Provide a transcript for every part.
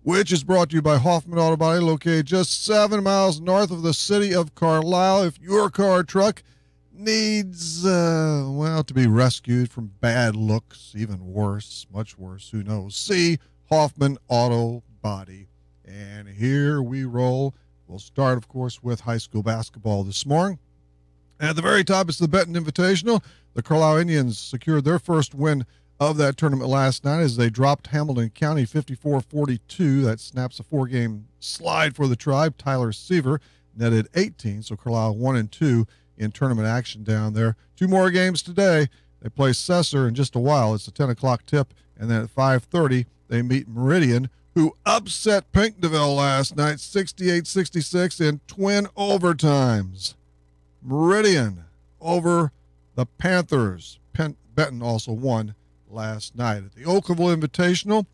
which is brought to you by Hoffman Auto Body, located just 7 miles north of the city of Carlisle. If your car or truck needs, to be rescued from bad looks, even worse, much worse, who knows, see Hoffman Auto Body. And here we roll. We'll start, of course, with high school basketball this morning. At the very top, it's the Benton Invitational. The Carlisle Indians secured their first win of that tournament last night as they dropped Hamilton County 54-42. That snaps a 4-game slide for the Tribe. Tyler Seaver netted 18, so Carlisle 1-2 in tournament action down there. 2 more games today. They play Cesar in just a while. It's a 10 o'clock tip, and then at 5:30 they meet Meridian, who upset Pinkneyville last night 68-66 in twin overtimes. Meridian over the Panthers. Benton also won last night. At the Oakville Invitational,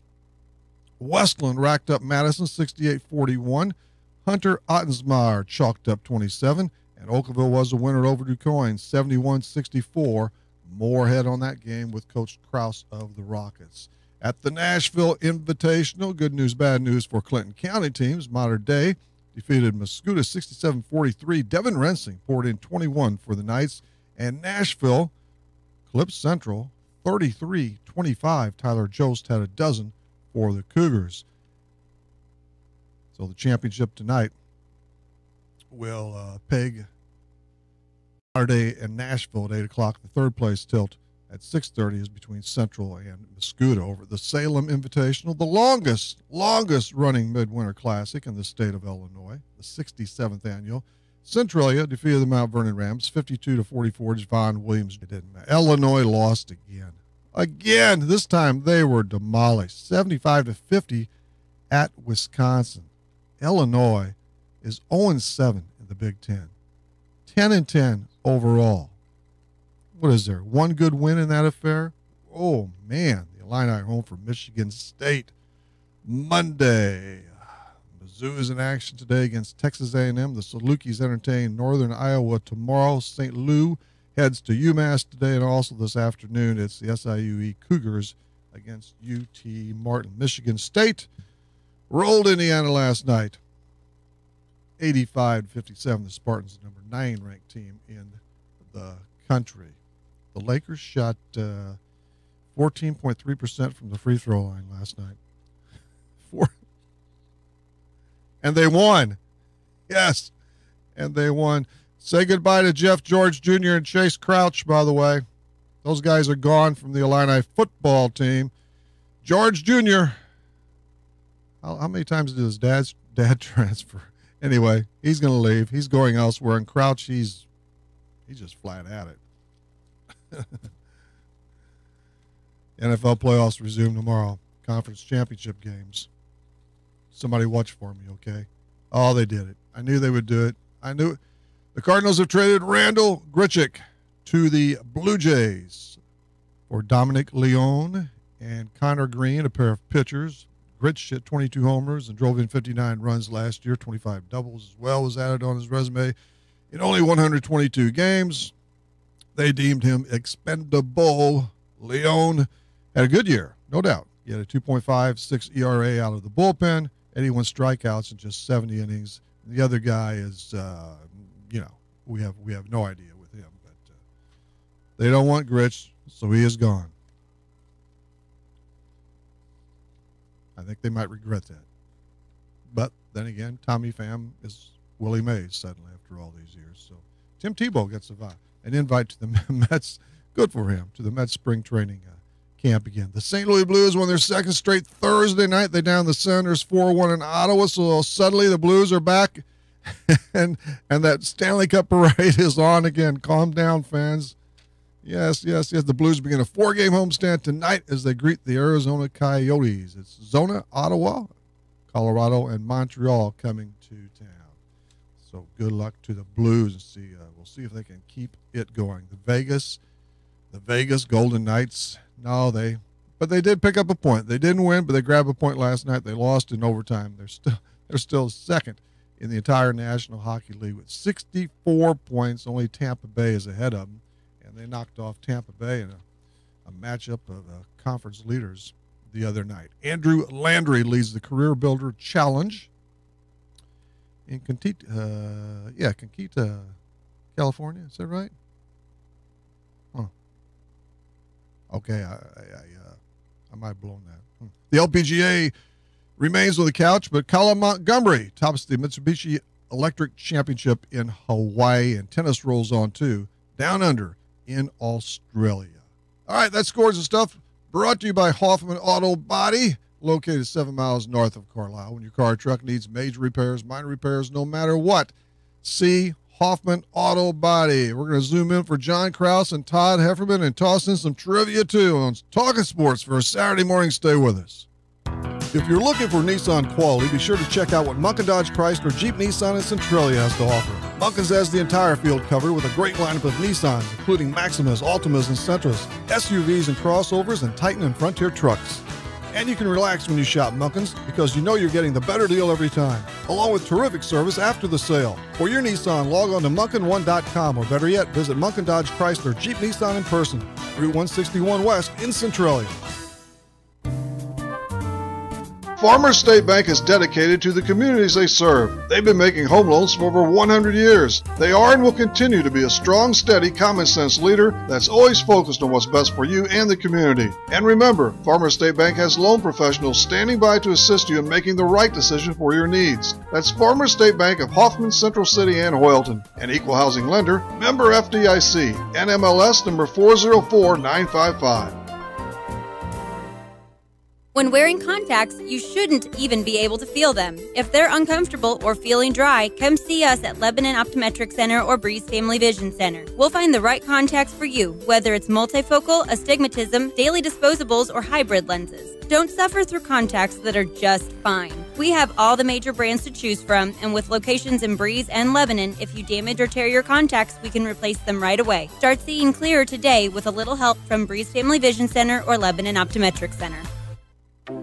Westland racked up Madison 68-41. Hunter Ottensmeyer chalked up 27, and Oakville was the winner over DuQuoin 71-64. Moorhead on that game with Coach Krause of the Rockets. At the Nashville Invitational, good news, bad news for Clinton County teams. Modern Day defeated Mascoutah 67-43. Devin Rensing poured in 21 for the Knights. And Nashville clipped Central 33-25. Tyler Jost had a dozen for the Cougars. So the championship tonight will peg Modern Day and Nashville at 8 o'clock. The third place tilt at 6:30 is between Central and Mascoutah over the Salem Invitational, the longest running midwinter classic in the state of Illinois, the 67th annual. Centralia defeated the Mount Vernon Rams 52-44. Javon Williams didn't matter. Illinois lost again. This time they were demolished 75-50 at Wisconsin. Illinois is 0-7 in the Big Ten, 10-10 overall. What is there? One good win in that affair? Oh, man. The Illini are home for Michigan State Monday. Mizzou is in action today against Texas A&M. The Salukis entertain Northern Iowa tomorrow. St. Louis heads to UMass today, and also this afternoon it's the SIUE Cougars against UT Martin. Michigan State rolled Indiana last night, 85-57. The Spartans, the number 9 ranked team in the country. The Lakers shot 14.3% from the free throw line last night. And they won. Yes, and they won. Say goodbye to Jeff George Jr. and Chase Crouch, by the way. Those guys are gone from the Illini football team. George Jr., how many times did his dad transfer? Anyway, he's going to leave. He's going elsewhere. And Crouch, he's just flat at it. NFL playoffs resume tomorrow. Conference championship games. Somebody watch for me, okay? Oh, they did it. I knew they would do it. I knew it. The Cardinals have traded Randall Grichuk to the Blue Jays for Dominic Leone and Connor Green, a pair of pitchers. Grich hit 22 homers and drove in 59 runs last year. 25 doubles as well was added on his resume in only 122 games. They deemed him expendable. Leone had a good year, no doubt. He had a 2.56 ERA out of the bullpen, 81 strikeouts in just 70 innings. The other guy is, we have no idea with him. But they don't want Grich, so he is gone. I think they might regret that. But then again, Tommy Pham is Willie Mays suddenly after all these years. So Tim Tebow gets an invite to the Mets. Good for him, to the Mets spring training camp again. The St. Louis Blues won their second straight Thursday night. They downed the Senators 4-1 in Ottawa. So suddenly the Blues are back, and that Stanley Cup parade is on again. Calm down, fans. Yes. The Blues begin a 4-game homestand tonight as they greet the Arizona Coyotes. It's Zona, Ottawa, Colorado, and Montreal coming to town. So good luck to the Blues, and we'll see if they can keep it going. The Vegas Golden Knights. But they did pick up a point. They didn't win, but they grabbed a point last night. They lost in overtime. They're still second in the entire National Hockey League with 64 points. Only Tampa Bay is ahead of them. And they knocked off Tampa Bay in a matchup of conference leaders, the other night. Andrew Landry leads the Career Builder Challenge in Conquita, California. Is that right? Huh. Okay, I might have blown that. The LPGA remains on the couch, but Colin Montgomery tops the Mitsubishi Electric Championship in Hawaii, and tennis rolls on too, down under in Australia. All right, that's Scores and Stuff, brought to you by Hoffman Auto Body, located 7 miles north of Carlisle. When your car or truck needs major repairs, minor repairs, no matter what, see Hoffman Auto Body. We're going to zoom in for John Krause and Todd Hefferman and toss in some trivia too on Talkin Sports for a Saturday morning. Stay with us. If you're looking for Nissan quality, be sure to check out what Munkin Dodge Chrysler Jeep Nissan and Centralia has to offer. Munkin's has the entire field covered with a great lineup of Nissans, including Maximas, Altimas, and Sentras, SUVs and crossovers, and Titan and Frontier trucks. And you can relax when you shop Munkin's because you know you're getting the better deal every time, along with terrific service after the sale. For your Nissan, log on to Munkin1.com, or better yet, visit Munkin Dodge Chrysler Jeep Nissan in person, Route 161 West in Centralia. Farmers State Bank is dedicated to the communities they serve. They've been making home loans for over 100 years. They are and will continue to be a strong, steady, common-sense leader that's always focused on what's best for you and the community. And remember, Farmers State Bank has loan professionals standing by to assist you in making the right decision for your needs. That's Farmers State Bank of Hoffman, Central City, and Hoyleton. An equal housing lender, member FDIC, NMLS number 404955. When wearing contacts, you shouldn't even be able to feel them. If they're uncomfortable or feeling dry, come see us at Lebanon Optometric Center or Breeze Family Vision Center. We'll find the right contacts for you, whether it's multifocal, astigmatism, daily disposables, or hybrid lenses. Don't suffer through contacts that are just fine. We have all the major brands to choose from, and with locations in Breeze and Lebanon, if you damage or tear your contacts, we can replace them right away. Start seeing clearer today with a little help from Breeze Family Vision Center or Lebanon Optometric Center.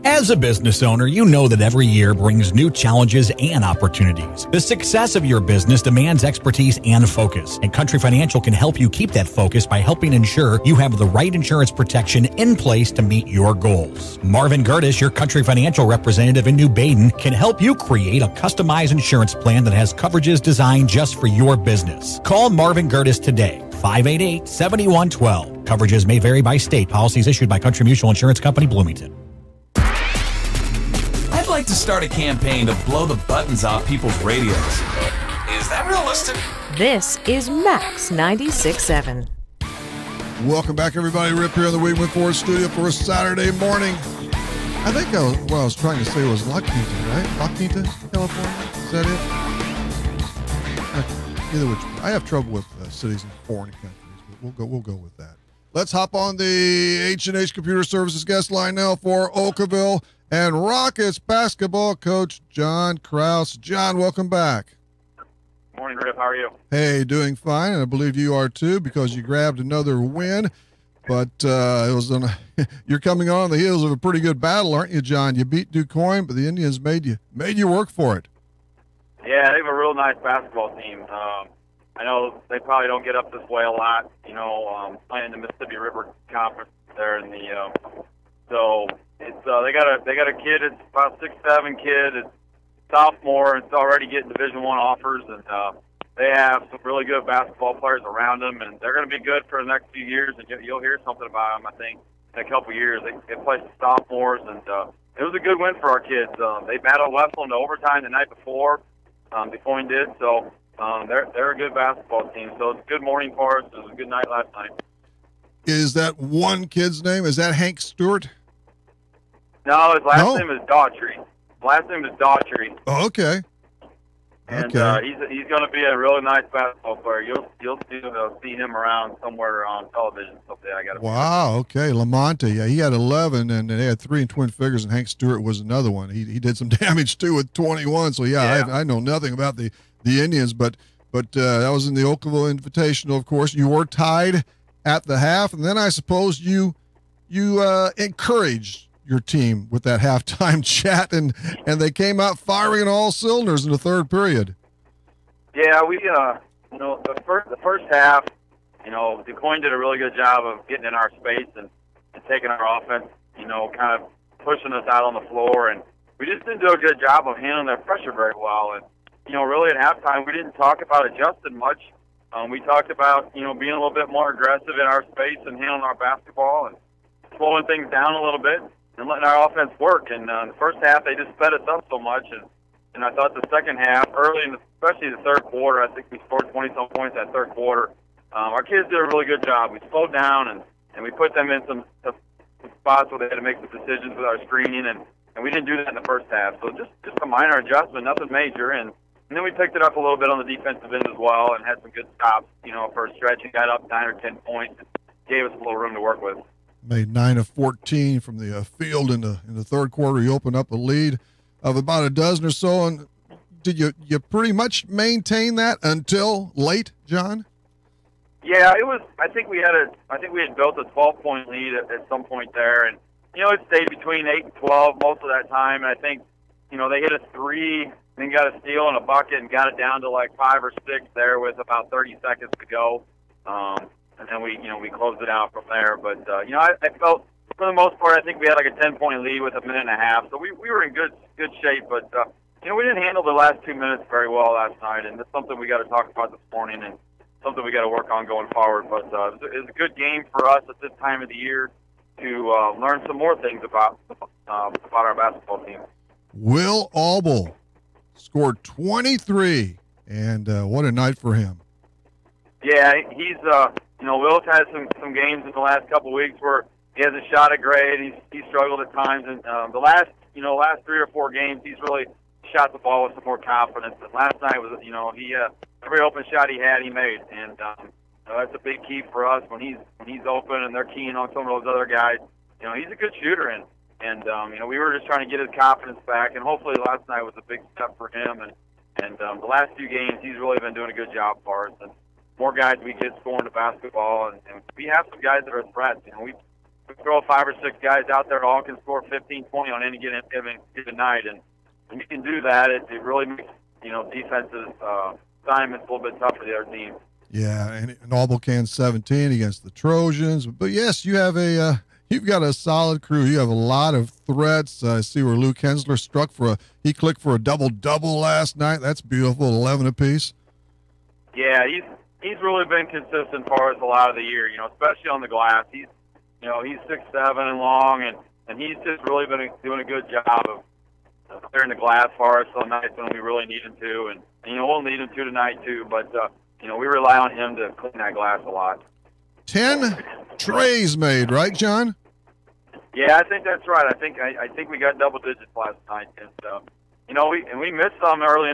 As a business owner, you know that every year brings new challenges and opportunities. The success of your business demands expertise and focus, and Country Financial can help you keep that focus by helping ensure you have the right insurance protection in place to meet your goals. Marvin Gertis, your Country Financial representative in New Baden, can help you create a customized insurance plan that has coverages designed just for your business. Call Marvin Gertis today, 588-7112. Coverages may vary by state. Policies issued by Country Mutual Insurance Company, Bloomington. I'd like to start a campaign to blow the buttons off people's radios. Is that realistic? This is Max 96.7. Welcome back, everybody. Rip here in the Wheatman Ford studio for a Saturday morning. I think what I was trying to say was La Quinta, right? La Quinta, California? Is that it? Either which, I have trouble with cities in foreign countries, but we'll go with that. Let's hop on the H&H Computer Services guest line now for Oakville and Rockets basketball coach John Krause. John, welcome back. Morning, Rip. How are you? Hey, doing fine, and I believe you are too, because you grabbed another win. But it was you're coming on the heels of a pretty good battle, aren't you, John? You beat DuQuoin, but the Indians made you work for it. Yeah, they have a real nice basketball team. I know they probably don't get up this way a lot, playing the Mississippi River Conference there in the so it's they got a kid, it's about 6'7" kid, it's sophomore, it's already getting Division I offers, and they have some really good basketball players around them, and they're going to be good for the next few years, and you'll hear something about them, I think, in a couple of years. They play some sophomores, and it was a good win for our kids. They battled Wesleyan to overtime the night before, DuQuoin did, so they're a good basketball team. So it's a good morning for us. It was a good night last night. Is that one kid's name? Is that Hank Stewart? No, his last name is Daughtry. Last name is Daughtry. Oh, okay. And he's going to be a really nice basketball player. You'll see him around somewhere on television someday. Wow. Okay, Lamonte. Yeah, he had 11, and they had 3 in twin figures, and Hank Stewart was another one. He did some damage too with 21. So yeah. I know nothing about the Indians, but that was in the Oakville Invitational. Of course, you were tied at the half, and then I suppose you encouraged your team with that halftime chat, and they came out firing on all cylinders in the third period. Yeah, we the first half, DuQuoin did a really good job of getting in our space and taking our offense, kind of pushing us out on the floor, and we just didn't do a good job of handling their pressure very well. And, really at halftime, we didn't talk about adjusting much. We talked about, being a little bit more aggressive in our space and handling our basketball and slowing things down a little bit and letting our offense work. And in the first half, they just sped us up so much. And I thought the second half, especially the third quarter, I think we scored 20-some points that third quarter. Our kids did a really good job. We slowed down, and we put them in some spots where they had to make some decisions with our screening, and we didn't do that in the first half. So just a minor adjustment, nothing major. And then we picked it up a little bit on the defensive end as well and had some good stops, for a stretch and got up 9 or 10 points and gave us a little room to work with. Made 9 of 14 from the field in the third quarter. You opened up a lead of about a dozen or so. And did you pretty much maintain that until late, John? Yeah, it was. I think we had built a 12-point lead at some point there, and it stayed between 8 and 12 most of that time. And I think they hit a 3, then got a steal and a bucket, and got it down to like 5 or 6 there with about 30 seconds to go. And then we closed it out from there. But I felt for the most part, I think we had like a 10-point lead with a minute and a half, so we were in good shape. But we didn't handle the last 2 minutes very well last night, and that's something we got to talk about this morning and something we got to work on going forward. But it was a good game for us at this time of the year to learn some more things about our basketball team. Will Auble scored 23, and what a night for him. Yeah, he's Will's had some games in the last couple of weeks where he hasn't shot it great. He's struggled at times, and the last 3 or 4 games he's really shot the ball with some more confidence. And last night was he every open shot he had he made, and that's a big key for us when he's open and they're keying on some of those other guys. He's a good shooter, and we were just trying to get his confidence back, and hopefully last night was a big step for him. And the last few games he's really been doing a good job for us. And more guys we get scoring the basketball, and we have some guys that are threats. We throw 5 or 6 guys out there, all can score 15, 20 on any given night, and when you can do that, it really makes defensive assignments a little bit tough for the other team. Yeah, and Auble can 17 against the Trojans, but yes, you have you've got a solid crew. You have a lot of threats. I see where Luke Hensler he clicked for a double-double last night. That's beautiful, 11 apiece. Yeah, he's really been consistent for us a lot of the year, especially on the glass. He's 6'7" and long, and he's just really been doing a good job of clearing the glass for us on nights when we really need him to, and we'll need him to tonight too. But we rely on him to clean that glass a lot. 10 trays made, right, John? Yeah, I think that's right. I think we got double digits last night, and we missed some early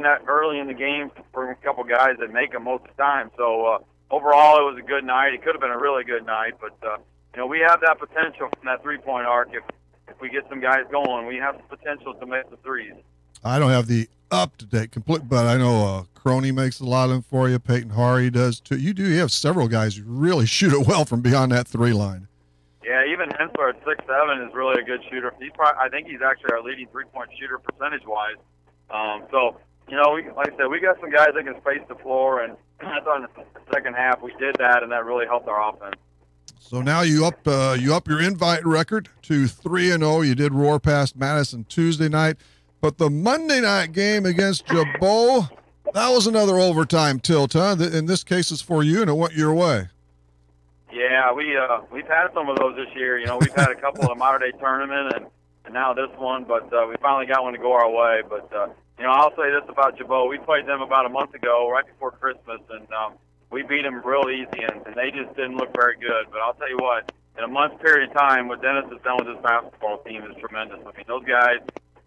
in the game for a couple guys that make them most of the time. So overall, it was a good night. It could have been a really good night, but we have that potential from that 3-point arc. If we get some guys going, we have the potential to make the threes. I don't have the up-to-date complete, but I know Crony makes a lot of them for you. Peyton Hari does too. You have several guys who really shoot it well from beyond that 3 line. Yeah, even Hensler at 6'7" is really a good shooter. I think he's actually our leading 3-point shooter percentage-wise. Like I said, we got some guys that can space the floor, and I thought in the second half we did that, and that really helped our offense. So now you up your invite record to 3-0. You did roar past Madison Tuesday night, but the Monday night game against Jabot, that was another overtime tilt, huh? In this case, it's for you, and it went your way. Yeah, we've had some of those this year. We've had a couple of the Modern Day tournament, and now this one, but we finally got one to go our way. But I'll say this about Jabot: we played them about a month ago, right before Christmas, and we beat them real easy, and they just didn't look very good. But I'll tell you what, in a month's period of time, what Dennis has done with his basketball team is tremendous. I mean, those guys,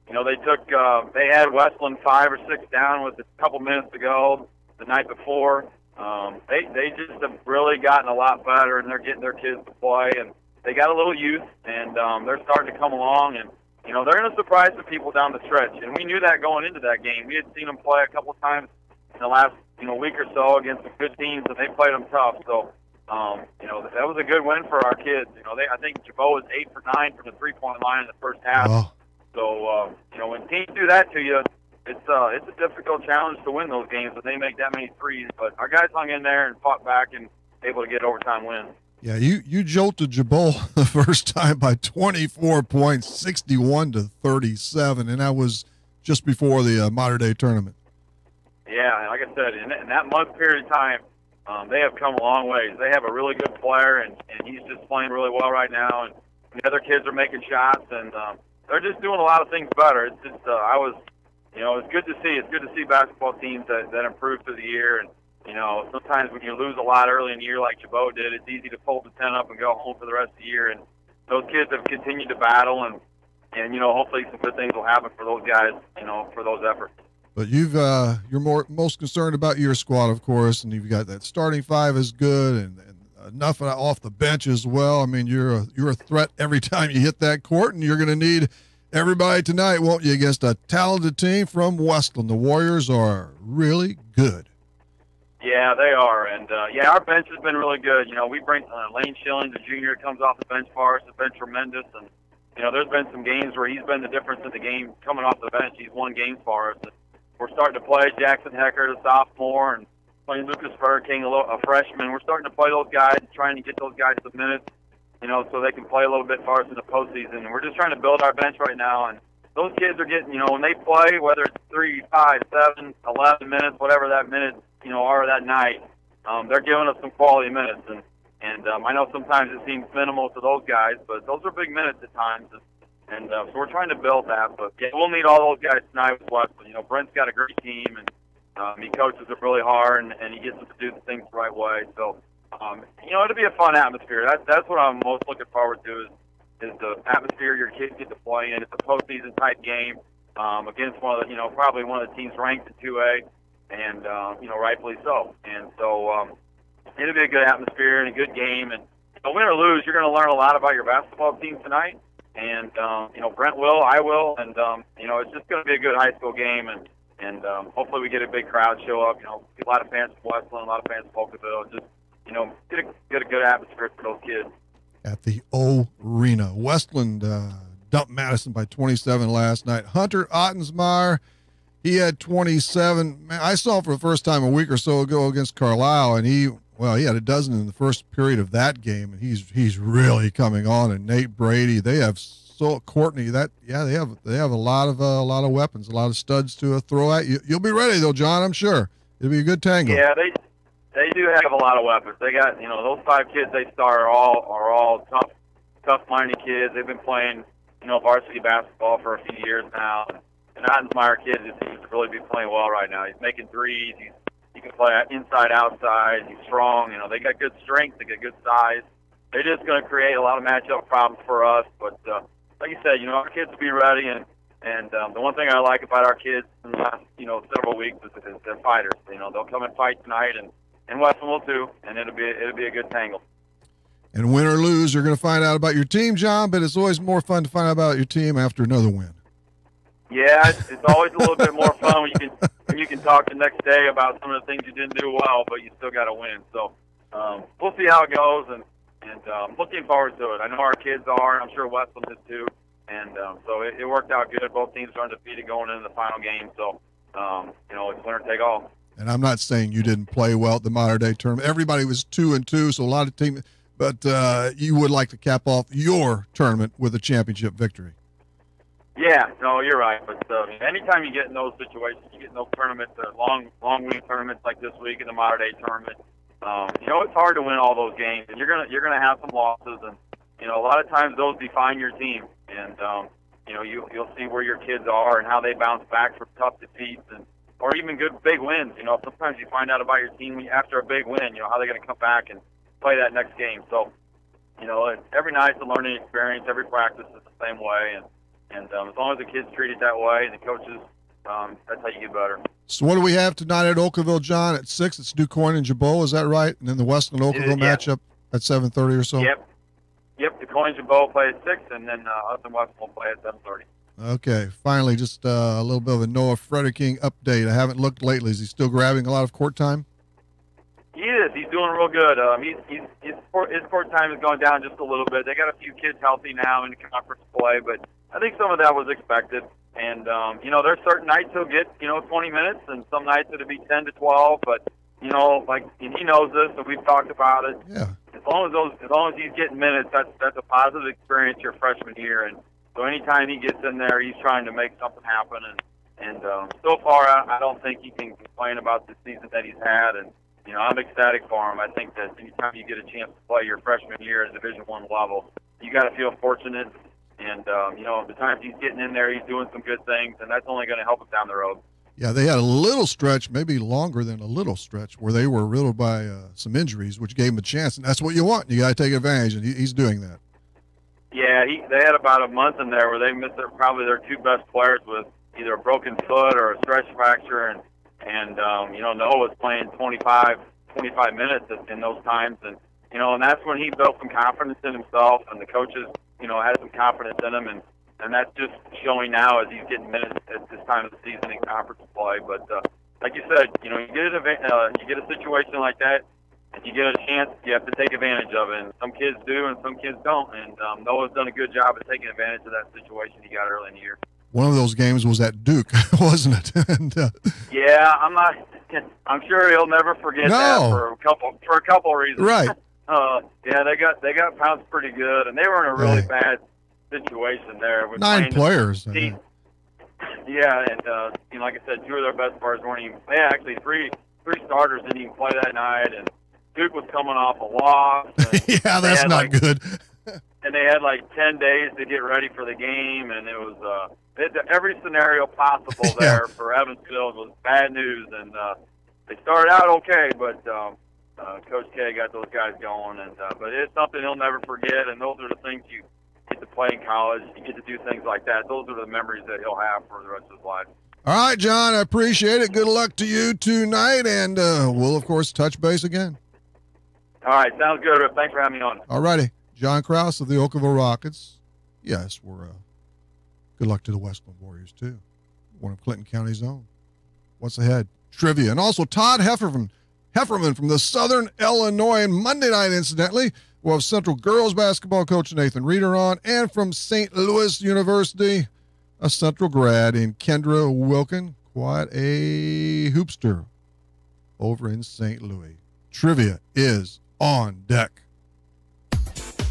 they had Westland 5 or 6 down with a couple minutes to go the night before. They just have really gotten a lot better, and they're getting their kids to play, and they got a little youth, and they're starting to come along, and they're going to surprise some people down the stretch. And we knew that going into that game. We had seen them play a couple of times in the last week or so against some good teams, and they played them tough. So, that was a good win for our kids. I think Jabot was 8 for 9 from the 3-point line in the first half. Oh. So, when teams do that to you, it's a difficult challenge to win those games when they make that many threes. But our guys hung in there and fought back and able to get overtime wins. Yeah, you jolted Jabot the first time by 24 points, 61-37, and that was just before the modern day tournament. Yeah, like I said, in that month period of time, they have come a long ways. They have a really good player, and he's just playing really well right now, and the other kids are making shots, and they're just doing a lot of things better. It's just, it's good to see. It's good to see basketball teams that improve through the year, and sometimes when you lose a lot early in the year like Jabot did, it's easy to fold the tent up and go home for the rest of the year. And those kids have continued to battle, and hopefully some good things will happen for those guys, for those efforts. But you're most concerned about your squad, of course, and you've got that starting five is good, and enough off the bench as well. I mean, you're a threat every time you hit that court, and you're going to need everybody tonight, won't you, against a talented team from Westland. The Warriors are really good. Yeah, they are, and our bench has been really good. We bring Lane Schilling, the junior, comes off the bench for us. Has been tremendous, and there's been some games where he's been the difference in the game coming off the bench. He's won games for us. And we're starting to play Jackson Hecker, the sophomore, and playing Lucas Furking, a freshman. We're starting to play those guys, trying to get those guys some minutes, so they can play a little bit for us in the postseason. And we're just trying to build our bench right now, and those kids are getting, when they play, whether it's 3, 5, 7, 11 minutes, whatever that minute, are that night, they're giving us some quality minutes. And I know sometimes it seems minimal to those guys, but those are big minutes at times. And so we're trying to build that. But, yeah, we'll need all those guys tonight with Westland. Brent's got a great team, and he coaches it really hard, and he gets us to do the things the right way. So, it'll be a fun atmosphere. That's what I'm most looking forward to is the atmosphere your kids get to play in. It's a postseason type game against one of the, probably one of the teams ranked in 2A, and rightfully so. And so it'll be a good atmosphere and a good game. And win or lose, you're going to learn a lot about your basketball team tonight. And Brent will, I will, and it's just going to be a good high school game. And hopefully we get a big crowd show up. A lot of fans from Westland, a lot of fans from Polkaville. Just get a good atmosphere for those kids. At the O Arena, Westland dumped Madison by 27 last night. Hunter Ottensmeyer, he had 27. Man, I saw him for the first time a week or so ago against Carlisle, and he had a dozen in the first period of that game, and he's really coming on. And Nate Brady, they have Courtney. They have a lot of weapons, a lot of studs to throw at you. You'll be ready though, John. I'm sure it'll be a good tangle. Yeah, they do have a lot of weapons. They got those 5 kids they start are all tough-minded kids. They've been playing varsity basketball for a few years now. And Ottensmeyer kid seems to really be playing well right now. He's making threes. He can play inside, outside. He's strong. They got good strength. They got good size. They're just going to create a lot of matchup problems for us. But like you said, our kids will be ready. And the one thing I like about our kids in the last several weeks is they're fighters. They'll come and fight tonight, and Westland will too. And it'll be a good tangle. And win or lose, you're going to find out about your team, John. But it's always more fun to find out about your team after another win. Yeah, it's always a little bit more fun when you can talk the next day about some of the things you didn't do well, but you still got to win. So we'll see how it goes, and looking forward to it. I know our kids are, and I'm sure Westland is too. And so it worked out good. Both teams are undefeated going into the final game. So it's winner take all. And I'm not saying you didn't play well at the modern day tournament. Everybody was 2-2, so a lot of teams. But you would like to cap off your tournament with a championship victory. Yeah, no, you're right. But anytime you get in those situations, you get in those tournaments, long week tournaments like this week in the modern day tournament. It's hard to win all those games, and you're gonna have some losses, and a lot of times those define your team, and you'll see where your kids are and how they bounce back from tough defeats or even good big wins. Sometimes you find out about your team after a big win. How they're gonna come back and play that next game. So every night's a learning experience. Every practice is the same way, and as long as the kids treat it that way, and the coaches, that's how you get better. So what do we have tonight at Oakville, John? At 6, it's DuQuoin and Jabot. Is that right? And then the Westland Oakville matchup at 7:30 or so. Yep. DuQuoin and Jabot play at 6, and then us and Westland will play at 7:30. Okay. Finally, just a little bit of a Noah Frederking update. I haven't looked lately. Is he still grabbing a lot of court time? He is. He's doing real good. His court time is going down just a little bit. They got a few kids healthy now in conference play, but I think some of that was expected. And, there's certain nights he'll get, 20 minutes, and some nights it'll be 10 to 12. But, and he knows this, and we've talked about it. Yeah. And as long as he's getting minutes, that's a positive experience your freshman year. And so anytime he gets in there, he's trying to make something happen. And so far, I don't think he can complain about the season that he's had. And I'm ecstatic for him. I think that anytime you get a chance to play your freshman year at Division I level, you got to feel fortunate. And the times he's getting in there, he's doing some good things, and that's only going to help him down the road. Yeah, they had a little stretch, maybe longer than a little stretch, where they were riddled by some injuries, which gave him a chance, and that's what you want. You got to take advantage, and he's doing that. Yeah, they had about a month in there where they missed probably their two best players with either a broken foot or a stretch fracture, and Noah was playing 25 minutes in those times, and that's when he built some confidence in himself, and the coaches, had some confidence in him, and that's just showing now as he's getting minutes at this time of the season in conference play. But like you said, you get a situation like that, and you get a chance, you have to take advantage of it. And some kids do, and some kids don't. And Noah's done a good job of taking advantage of that situation he got early in the year. One of those games was at Duke, wasn't it? And, yeah, I'm sure he'll never forget that for a couple of reasons. Right. Yeah, they got pounced pretty good, and they were in a really bad situation there. With 9 players. Yeah, and like I said, 2 of their best players weren't even. They actually three starters didn't even play that night, and Duke was coming off a loss. Yeah, that's not good. And they had 10 days to get ready for the game, and it was every scenario possible there for Evansville was bad news. And they started out okay, but Coach K got those guys going. And but it's something he'll never forget, and those are the things you get to play in college. You get to do things like that. Those are the memories that he'll have for the rest of his life. All right, John, I appreciate it. Good luck to you tonight, and we'll, of course, touch base again. All right, sounds good. Thanks for having me on. All righty. John Krause of the Oakville Rockets. Yes, good luck to the Westland Warriors, too. One of Clinton County's own. What's ahead? Trivia. And also Todd Hefferman from the Southern Illinois. And Monday night, incidentally, we'll have Central girls basketball coach Nathan Reeder on. And from St. Louis University, a Central grad in Kendra Wilkin. Quite a hoopster over in St. Louis. Trivia is on deck.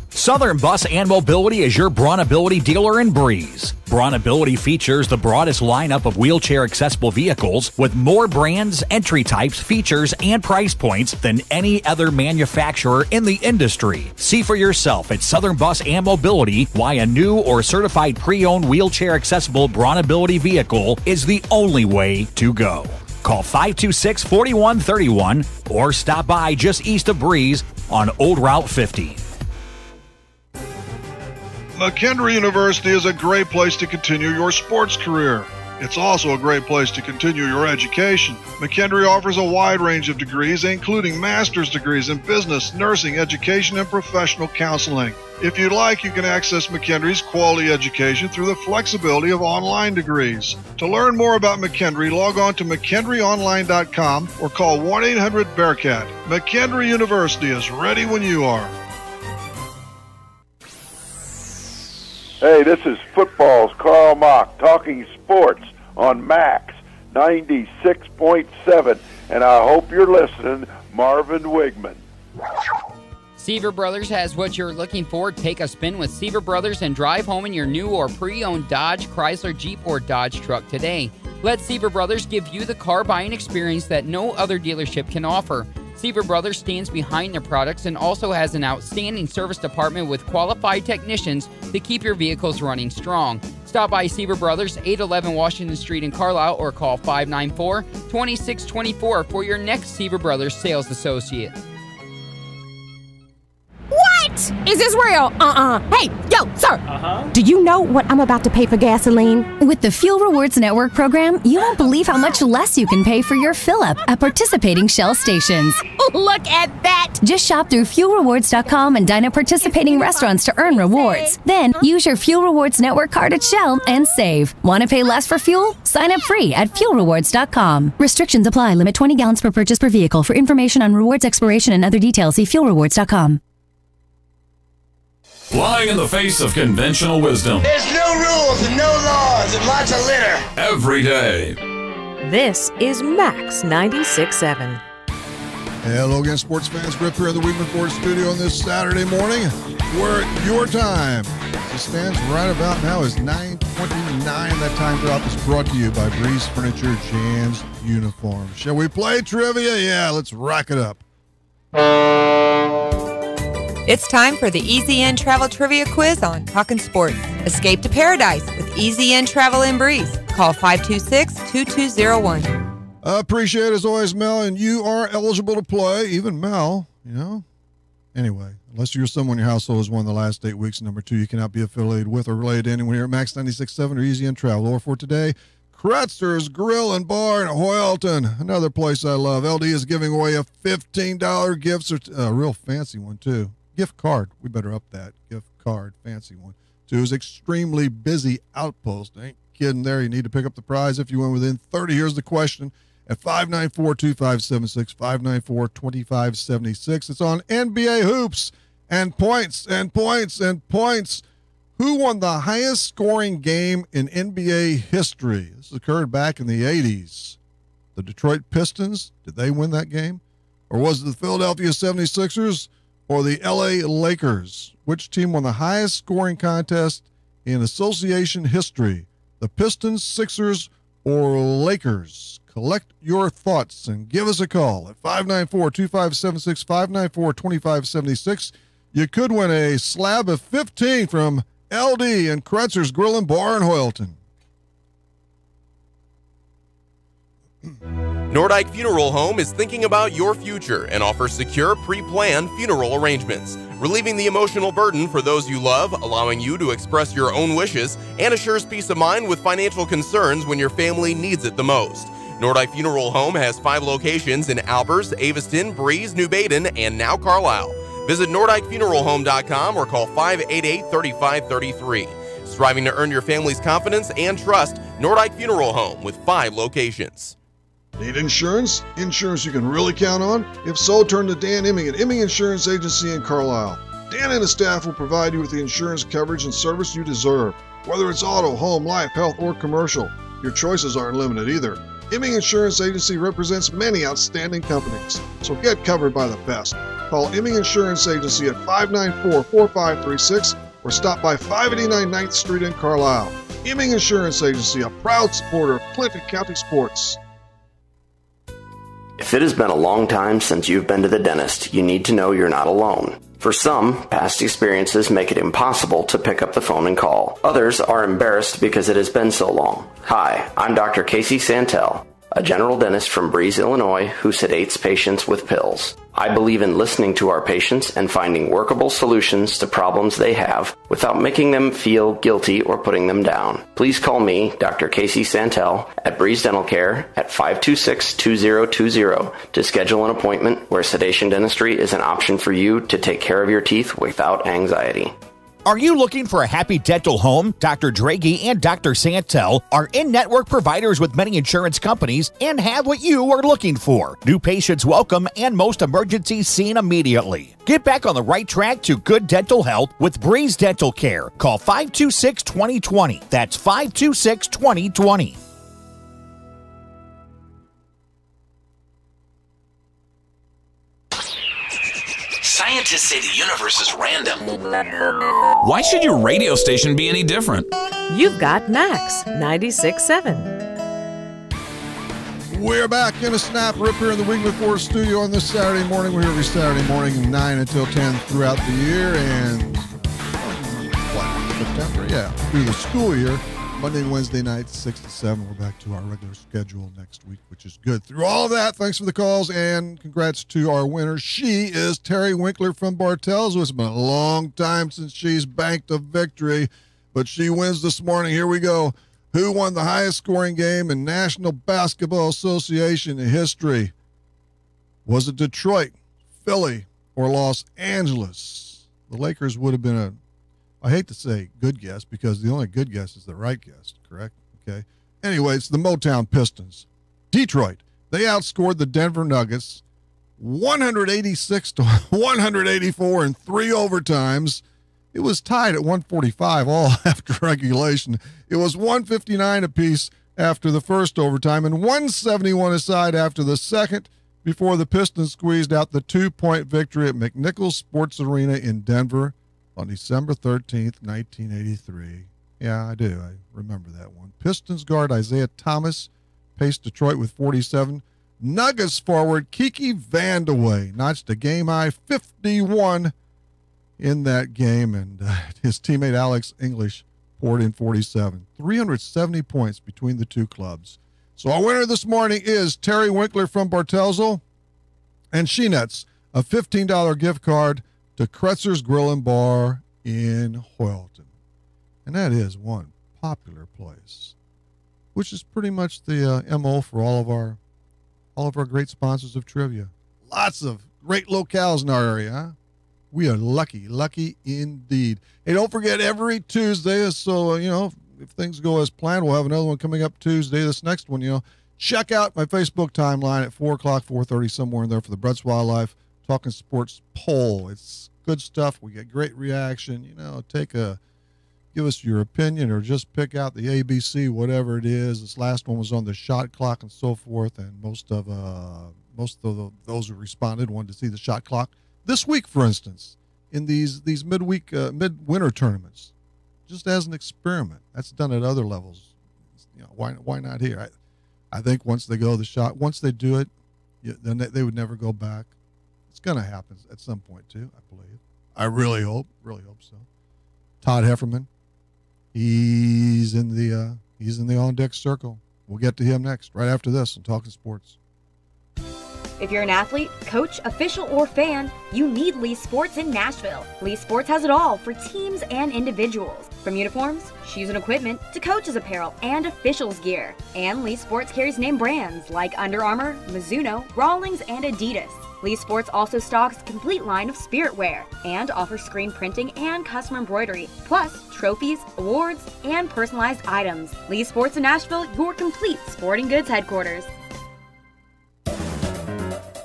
Southern Bus and Mobility is your Brawnability dealer in Breeze. Brawnability features the broadest lineup of wheelchair-accessible vehicles with more brands, entry types, features, and price points than any other manufacturer in the industry. See for yourself at Southern Bus and Mobility why a new or certified pre-owned wheelchair-accessible Brawnability vehicle is the only way to go. Call 526-4131 or stop by just east of Breeze on Old Route 50. McKendree University is a great place to continue your sports career. It's also a great place to continue your education. McKendree offers a wide range of degrees, including master's degrees in business, nursing, education, and professional counseling. If you'd like, you can access McKendree's quality education through the flexibility of online degrees. To learn more about McKendree, log on to McKendreeOnline.com or call 1-800-BEARCAT. McKendree University is ready when you are. Hey, this is Football's Carl Mock talking sports on Max 96.7, and I hope you're listening, Marvin Wigman. Seaver Brothers has what you're looking for. Take a spin with Seaver Brothers and drive home in your new or pre-owned Dodge, Chrysler, Jeep, or Dodge truck today. Let Seaver Brothers give you the car buying experience that no other dealership can offer. Seaver Brothers stands behind their products and also has an outstanding service department with qualified technicians to keep your vehicles running strong. Stop by Seaver Brothers, 811 Washington Street in Carlisle, or call 594-2624 for your next Seaver Brothers sales associate. What? Is this real? Hey, yo, sir. Do you know what I'm about to pay for gasoline? With the Fuel Rewards Network program, you won't believe how much less you can pay for your fill-up at participating Shell stations. Look at that. Just shop through FuelRewards.com and dine at participating restaurants to earn rewards. Then use your Fuel Rewards Network card at Shell and save. Want to pay less for fuel? Sign up free at FuelRewards.com. Restrictions apply. Limit 20 gallons per purchase per vehicle. For information on rewards expiration and other details, see FuelRewards.com. Flying in the face of conventional wisdom. There's no rules and no laws and lots of litter. Every day. This is Max 96.7. Hello again, sports fans. Rip here in the Weekman Ford studio on this Saturday morning. We're at your time. As it stands right about now is 9:29. That time drop is brought to you by Breeze Furniture, Jan's Uniform. Shall we play trivia? Yeah, let's rack it up. It's time for the Easy In Travel Trivia Quiz on Talkin' Sports. Escape to paradise with Easy In Travel and Breeze. Call 526-2201. Appreciate it as always, Mel, and you are eligible to play. Even Mel, you know. Anyway, unless you're someone in your household has won the last 8 weeks. Number 2, you cannot be affiliated with or related to anyone here at Max 96.7 or Easy In Travel. Or for today, Kretzer's Grill and Bar in Hoyleton, another place I love. LD is giving away a $15 gift, a real fancy one too. Gift card. We better up that. Gift card, fancy one. To his extremely busy outpost. Ain't kidding there. You need to pick up the prize if you win within 30. Here's the question. At 594-2576, 594-2576. It's on NBA hoops and points and points and points. Who won the highest scoring game in NBA history? This occurred back in the 80s. The Detroit Pistons, did they win that game? Or was it the Philadelphia 76ers or the LA Lakers? Which team won the highest scoring contest in association history? The Pistons, Sixers, or Lakers? Collect your thoughts and give us a call at 594-2576, 594-2576. You could win a slab of 15 from LD and Kretzer's Grill and Bar in Hoyleton. Nordyke Funeral Home is thinking about your future and offers secure, pre-planned funeral arrangements, relieving the emotional burden for those you love, allowing you to express your own wishes, and assures peace of mind with financial concerns when your family needs it the most. Nordyke Funeral Home has 5 locations in Albers, Aveston, Breeze, New Baden, and now Carlisle. Visit NordykeFuneralHome.com or call 588-3533. Striving to earn your family's confidence and trust, Nordyke Funeral Home with 5 locations. Need insurance? Insurance you can really count on? If so, turn to Dan Imming at Imming Insurance Agency in Carlisle. Dan and his staff will provide you with the insurance coverage and service you deserve. Whether it's auto, home, life, health, or commercial, your choices aren't limited either. Imming Insurance Agency represents many outstanding companies, so get covered by the best. Call Imming Insurance Agency at 594-4536 or stop by 589 9th Street in Carlisle. Imming Insurance Agency, a proud supporter of Clinton County sports. If it has been a long time since you've been to the dentist, you need to know you're not alone. For some, past experiences make it impossible to pick up the phone and call. Others are embarrassed because it has been so long. Hi, I'm Dr. Casey Santel, a general dentist from Breeze, Illinois, who sedates patients with pills. I believe in listening to our patients and finding workable solutions to problems they have without making them feel guilty or putting them down. Please call me, Dr. Casey Santel, at Breeze Dental Care at 526-2020 to schedule an appointment where sedation dentistry is an option for you to take care of your teeth without anxiety. Are you looking for a happy dental home? Dr. Draghi and Dr. Santel are in-network providers with many insurance companies and have what you are looking for. New patients welcome and most emergencies seen immediately. Get back on the right track to good dental health with Breeze Dental Care. Call 526-2020. That's 526-2020. Scientists say the universe is random. Why should your radio station be any different? You've got Max 96.7. We're back in a snap. Rip here in the Weekman Ford studio on this Saturday morning. We're here every Saturday morning, 9 until 10 throughout the year. And September, through the school year. Monday and Wednesday nights, 6 to 7. We're back to our regular schedule next week, which is good. Through all of that, thanks for the calls, and congrats to our winner. She is Terry Winkler from Bartels. It's been a long time since she's banked a victory, but she wins this morning. Here we go. Who won the highest scoring game in National Basketball Association history? Was it Detroit, Philly, or Los Angeles? The Lakers would have been I hate to say good guess because the only good guess is the right guess, correct? Okay. Anyway, it's the Motown Pistons. Detroit, they outscored the Denver Nuggets 186 to 184 in 3 overtimes. It was tied at 145 all after regulation. It was 159 apiece after the first overtime and 171 aside after the second. before the Pistons squeezed out the 2-point victory at McNichols Sports Arena in Denver on December 13th, 1983. Yeah, I do. I remember that one. Pistons guard Isaiah Thomas paced Detroit with 47. Nuggets forward Kiki Vandeweghe notched a game-high 51 in that game, and his teammate Alex English poured in 47. 370 points between the two clubs. So our winner this morning is Terry Winkler from Bartelzel, and she nets a $15 gift card to Kretzer's Grill and Bar in Hoyleton. And that is one popular place, which is pretty much the MO for all of our great sponsors of trivia. Lots of great locales in our area, huh? We are lucky indeed. Hey, don't forget every Tuesday, so, if things go as planned, we'll have another one coming up Tuesday. This next one, check out my Facebook timeline at 4 o'clock, 4:30, somewhere in there for the Brett's Wildlife Talking Sports poll. It's good stuff. We get great reaction. Give us your opinion or just pick out the ABC, whatever it is. This last one was on the shot clock and so forth, and most of those who responded wanted to see the shot clock. This week, for instance, in these midwinter tournaments, just as an experiment. That's done at other levels. Why not here? I think once they go the shot, once they do it, then they would never go back. It's going to happen at some point too, I believe. I really hope so. Todd Hefferman, he's in the on deck circle. We'll get to him next, right after this on Talking Sports. If you're an athlete, coach, official, or fan, you need Lee Sports in Nashville. Lee Sports has it all for teams and individuals. From uniforms, shoes and equipment, to coaches apparel and officials gear. And Lee Sports carries name brands like Under Armour, Mizuno, Rawlings, and Adidas. Lee Sports also stocks a complete line of spirit wear and offers screen printing and custom embroidery, plus trophies, awards, and personalized items. Lee Sports in Nashville, your complete sporting goods headquarters.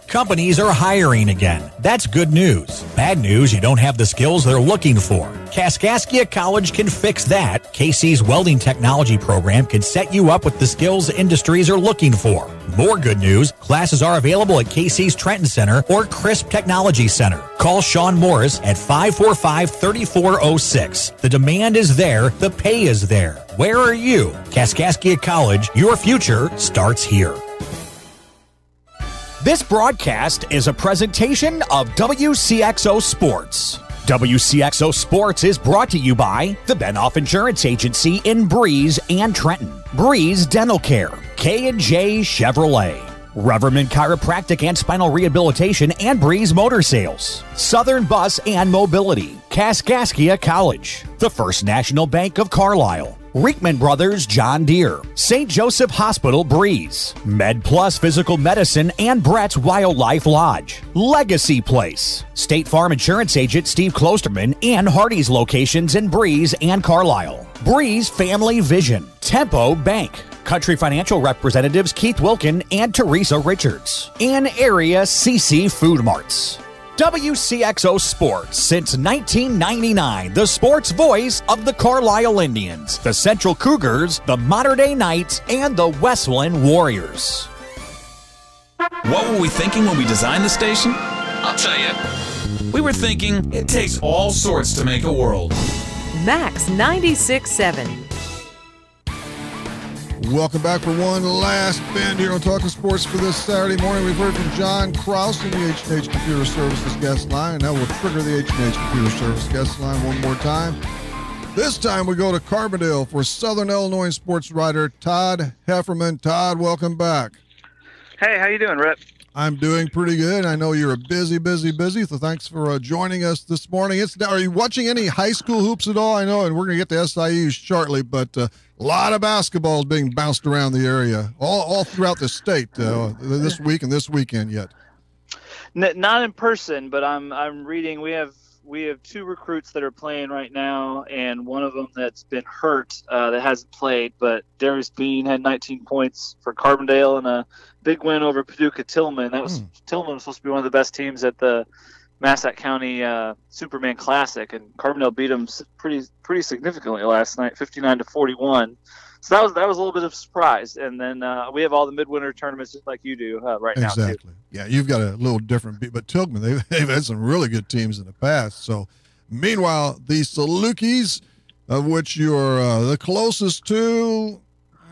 Companies are hiring again. That's good news. Bad news, you don't have the skills they're looking for. Kaskaskia College can fix that. KC's welding technology program can set you up with the skills industries are looking for. More good news, classes are available at KC's Trenton Center or Crisp Technology Center. Call Sean Morris at 545-3406. The demand is there, the pay is there. Where are you? Kaskaskia College, your future starts here. This broadcast is a presentation of Wcxo Sports. Wcxo Sports is brought to you by the Benoff Insurance Agency in Breeze and Trenton, Breeze Dental Care, K&J Chevrolet, Reverman Chiropractic and Spinal Rehabilitation and Breeze Motor Sales, Southern Bus and Mobility, Kaskaskia College, the First National Bank of Carlisle, Reekman Brothers John Deere, St. Joseph Hospital Breeze, Med Plus Physical Medicine and Brett's Wildlife Lodge, Legacy Place, State Farm Insurance Agent Steve Klosterman and Hardy's locations in Breeze and Carlisle, Breeze Family Vision, Tempo Bank, Country Financial Representatives Keith Wilkin and Teresa Richards, and Area CC Food Marts. WCXO Sports, since 1999, the sports voice of the Carlisle Indians, the Central Cougars, the Mater Dei Knights, and the Westland Warriors. What were we thinking when we designed the station? I'll tell you. We were thinking it takes all sorts to make a world. Max 96.7. Welcome back for one last bend here on Talking Sports for this Saturday morning. We've heard from John Kraus in the H&H Computer Services guest line, and now we'll trigger the H&H Computer Service guest line one more time. This time we go to Carbondale for Southern Illinois sports writer Todd Hefferman. Todd, welcome back. Hey, how you doing, Rip? I'm doing pretty good. I know you're a busy, so thanks for joining us this morning. Are you watching any high school hoops at all? I know, and we're going to get to SIU shortly, but a lot of basketball is being bounced around the area, all throughout the state this week and this weekend yet. Not in person, but I'm reading. We have two recruits that are playing right now, and one of them that's been hurt that hasn't played. But Darius Bean had 19 points for Carbondale and a big win over Paducah Tillman. Tillman was supposed to be one of the best teams at the Massac County Superman Classic, and Carbondale beat them pretty significantly last night, 59-41. So that was a little bit of a surprise. And then we have all the midwinter tournaments just like you do right now, too. Exactly. Yeah, you've got a little different beat. But Tilghman, they've had some really good teams in the past. So, meanwhile, the Salukis, of which you're the closest to,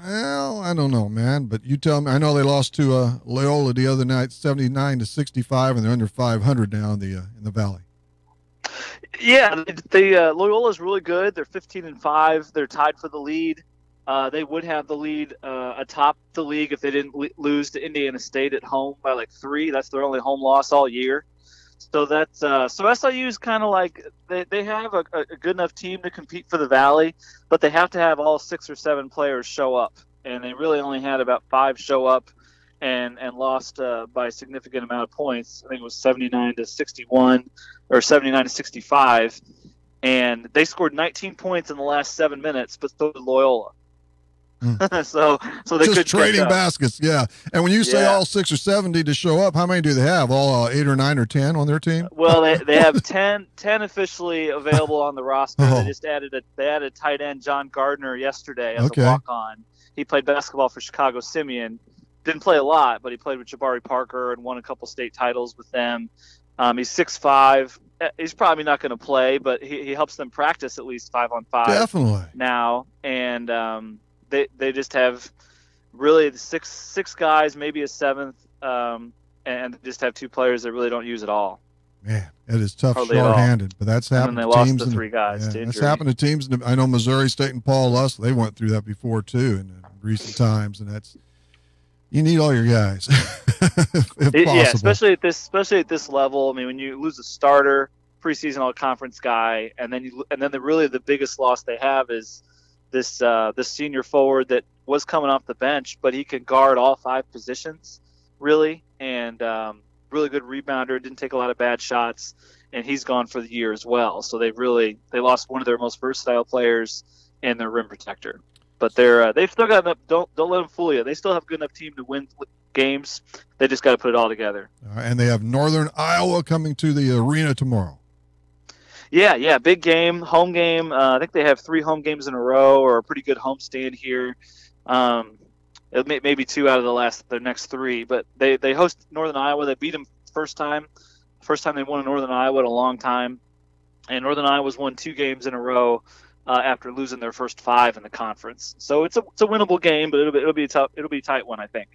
well, I don't know, man. But you tell me. I know they lost to Loyola the other night, 79-65, and they're under 500 now in the Valley. Yeah, Loyola's really good. They're 15-5. They're tied for the lead. They would have the lead atop the league if they didn't lose to Indiana State at home by like 3. That's their only home loss all year. So that's so SIU's kind of like they have a good enough team to compete for the Valley, but they have to have all 6 or 7 players show up, and they really only had about 5 show up, and lost by a significant amount of points. I think it was 79-61 or 79-65, and they scored 19 points in the last 7 minutes, but so did Loyola. so they just could trading baskets, yeah. And when you say all 6 or 7 need to show up, how many do they have? All 8 or 9 or 10 on their team? Well, they have 10 officially available on the roster. They just added tight end John Gardner yesterday as a walk-on. He played basketball for Chicago Simeon. Didn't play a lot, but he played with Jabari Parker and won a couple state titles with them. He's 6'5". He's probably not going to play, but he helps them practice at least 5-on-5 definitely now. And they just have really six guys, maybe a 7th, and just have 2 players that really don't use at all. Man, it is tough, short-handed, but that's happened. And they to lost teams the 3 guys to injury. That's happened to teams. I know Missouri State and Paul Lusk, they went through that before too in recent times, and you need all your guys. if possible. Yeah, especially at this level. I mean, when you lose a starter, preseason all-conference guy, and then the biggest loss they have is this senior forward that was coming off the bench, but he can guard all 5 positions, really, and really good rebounder, didn't take a lot of bad shots, and he's gone for the year as well. So they lost one of their most versatile players and their rim protector. But they've still got enough. Don't let them fool you. They still have a good enough team to win games. They just got to put it all together. And they have Northern Iowa coming to the arena tomorrow. Yeah, big game, home game. I think they have 3 home games in a row, or a pretty good homestand here. Maybe 2 out of their next 3. But they host Northern Iowa. They beat them first time they won in Northern Iowa in a long time. And Northern Iowa's won 2 games in a row after losing their first 5 in the conference. So it's a winnable game, but it'll be tough. It'll be a tight one, I think.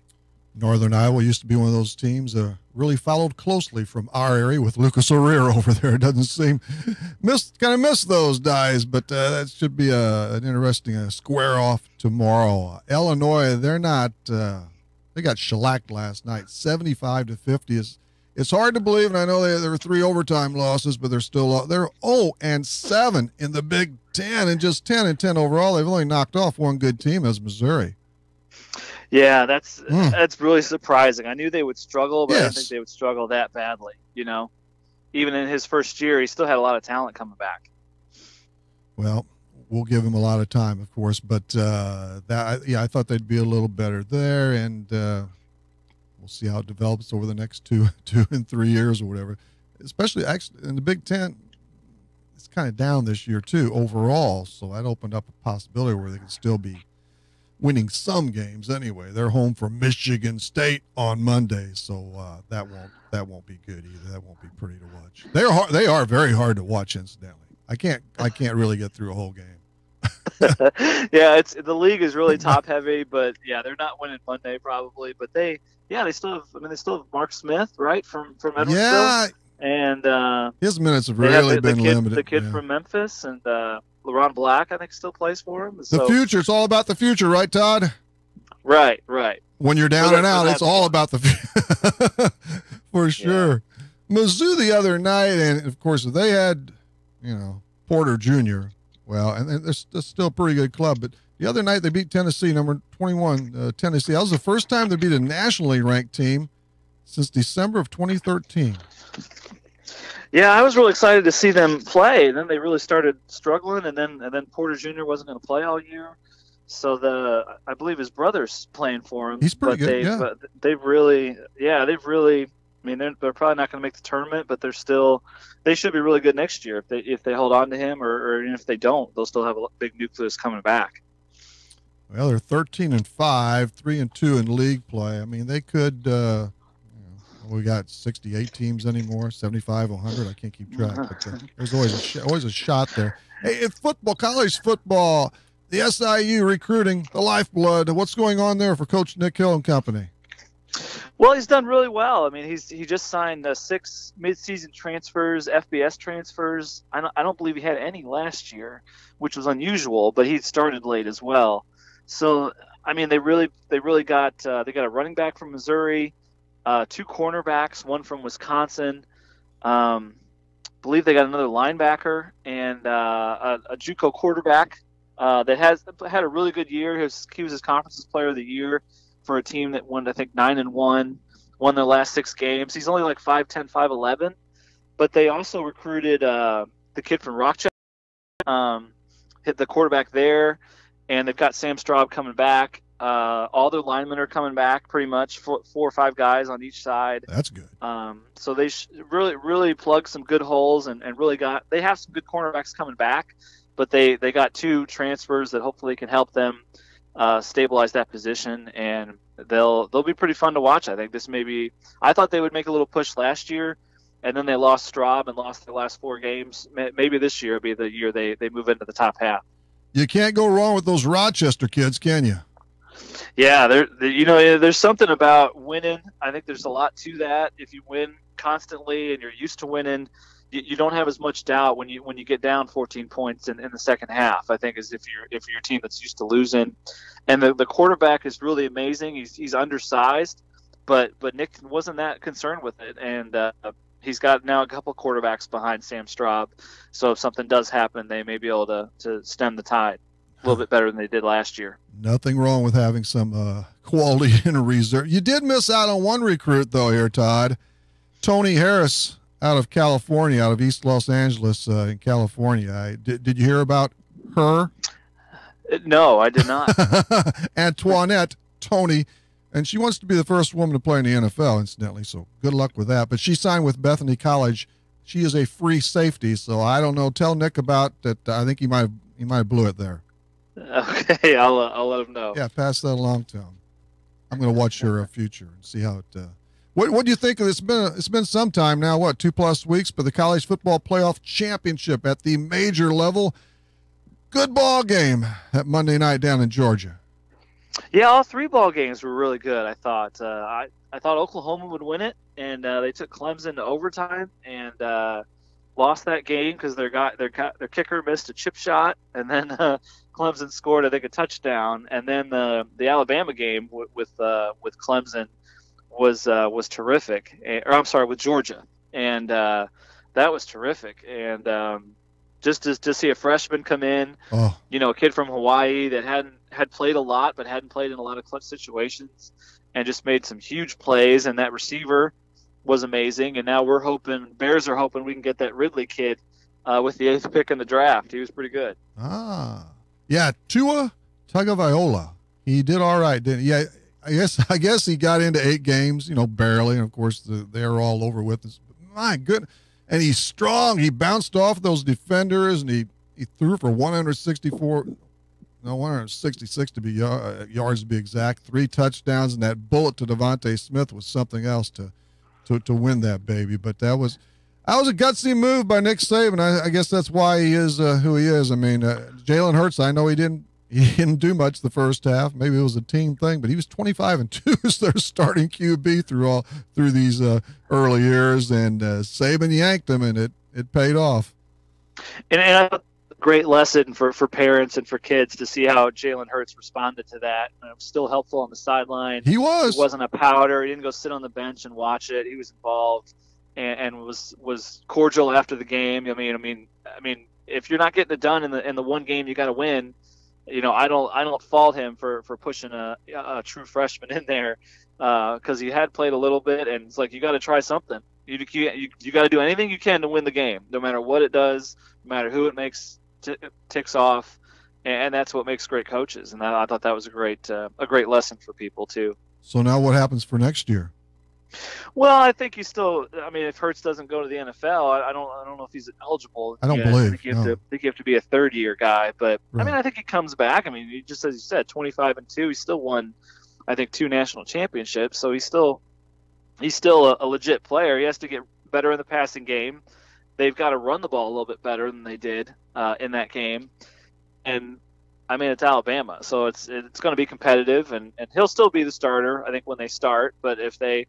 Northern Iowa used to be one of those teams really followed closely from our area with Lucas O'Rear over there. It doesn't seem kind of miss those guys, but that should be an interesting square off tomorrow. Illinois, they're not. They got shellacked last night, 75-50. It's hard to believe, and I know there were 3 overtime losses, but they're 0-7 in the Big Ten, and just 10-10 overall. They've only knocked off one good team, as Missouri. Yeah, that's really surprising. I knew they would struggle, but I didn't think they would struggle that badly. Even in his first year, he still had a lot of talent coming back. Well, we'll give him a lot of time, of course, but I thought they'd be a little better there, and we'll see how it develops over the next 2 and 3 years or whatever. Especially actually in the Big Ten, it's kind of down this year too overall, so that opened up a possibility where they could still be winning some games anyway. They're home for Michigan State on Monday, so that won't be good either. That won't be pretty to watch. They are very hard to watch, incidentally. I can't really get through a whole game. Yeah, the league is really top heavy, but yeah, they're not winning Monday probably. But they still have Mark Smith, right, from Edwardsville. Yeah, and his minutes have really been limited. The kid from Memphis, and LeBron Black, I think, still plays for him. The future. It's all about the future, right, Todd? Right. When you're down and out, it's all about the future. For sure. Yeah. Mizzou the other night, and of course they had, Porter Jr. Well, and they're still a pretty good club, but the other night they beat Tennessee, number 21, Tennessee. That was the first time they beat a nationally ranked team since December of 2013. Yeah, I was really excited to see them play, and then they really started struggling, and then Porter Jr. wasn't going to play all year. So I believe his brother's playing for him. He's pretty good. But they've really. I mean, they're probably not going to make the tournament, but they should be really good next year if they hold on to him, or even if they don't, they'll still have a big nucleus coming back. Well, they're 13-5, 3-2 in league play. I mean, they could. We got 68 teams anymore, 75, 100. I can't keep track, but there's always a shot there. Hey, in football, college football, the SIU recruiting, the lifeblood. What's going on there for Coach Nick Hill and company? Well, he's done really well. I mean, he just signed 6 midseason transfers, FBS transfers. I don't believe he had any last year, which was unusual, but he started late as well. So, I mean, they really got they got a running back from Missouri, 2 cornerbacks, one from Wisconsin. Believe they got another linebacker and a JUCO quarterback that had a really good year. He was his conference's player of the year for a team that won, I think, 9-1, won their last 6 games. He's only like 5'10", 5'11", but they also recruited the kid from Rochester, hit the quarterback there, and they've got Sam Straub coming back. All their linemen are coming back, pretty much 4 or 5 guys on each side. That's good. So they really plugged some good holes and really they have some good cornerbacks coming back, but they got 2 transfers that hopefully can help them stabilize that position, and they'll be pretty fun to watch. I think I thought they would make a little push last year, and then they lost Straub and lost their last 4 games. Maybe this year will be the year they move into the top half. You can't go wrong with those Rochester kids, can you? Yeah, there's something about winning. I think there's a lot to that. If you win constantly and you're used to winning, you don't have as much doubt when you get down 14 points in the second half. I think as if you're a team that's used to losing, and the quarterback is really amazing. He's undersized, but Nick wasn't that concerned with it, and he's got now a couple quarterbacks behind Sam Straub. So if something does happen, they may be able to stem the tide a little bit better than they did last year. Nothing wrong with having some quality in a reserve. You did miss out on one recruit, though, here, Todd. Tony Harris out of California, out of East Los Angeles in California. Did you hear about her? No, I did not. Antoinette Tony, and she wants to be the first woman to play in the NFL, incidentally, so good luck with that. But she signed with Bethany College. She is a free safety, so I don't know. Tell Nick about that. I think he might have blew it there. Okay, I'll let him know. Yeah, pass that along to him. I'm going to watch her future and see how it. What do you think of this? It's been some time now. What, 2+ weeks? But the college football playoff championship at the major level. Good ball game that Monday night down in Georgia. Yeah, all 3 ball games were really good. I thought. I thought Oklahoma would win it, and they took Clemson to overtime and lost that game because their kicker missed a chip shot, and then Clemson scored, I think, a touchdown, and then the Alabama game with Clemson was terrific. With Georgia, and that was terrific. And just to see a freshman come in, a kid from Hawaii that had played a lot but hadn't played in a lot of clutch situations, and just made some huge plays. And that receiver was amazing. And now Bears are hoping we can get that Ridley kid with the 8th pick in the draft. He was pretty good. Yeah, Tua Tagovailoa. He did all right, didn't he? Yeah, I guess he got into 8 games, barely. And of course, they're all over with us. My goodness. And he's strong. He bounced off those defenders, and he threw for 166 to be yards to be exact. 3 touchdowns, and that bullet to Devontae Smith was something else to win that baby. But that was a gutsy move by Nick Saban. I guess that's why he is who he is. I mean, Jalen Hurts, I know he didn't do much the first half. Maybe it was a team thing, but he was 25-2 as their starting QB through these early years, and Saban yanked him, and it paid off. And a great lesson for parents and for kids to see how Jalen Hurts responded to that. It was still helpful on the sideline. He wasn't a powder. He didn't go sit on the bench and watch it. He was involved and was cordial after the game. I mean, if you're not getting it done in the one game you got to win, I don't fault him for pushing a true freshman in there because he had played a little bit, and it's like you got to try something. You got to do anything you can to win the game, no matter what it does, no matter who it makes ticks off, and that's what makes great coaches. And I thought that was a great lesson for people too. So now what happens for next year? Well, I think he's still. I mean, if Hurts doesn't go to the NFL, I don't know if he's eligible. I don't yet. believe. I think you have to be a third-year guy. But Right. I mean, I think he comes back. I mean, he just as you said, 25-2. He still won, I think, 2 national championships. So he's still a legit player. He has to get better in the passing game. They've got to run the ball a little bit better than they did in that game. And I mean, it's Alabama, so it's going to be competitive, and he'll still be the starter, I think, when they start. But if they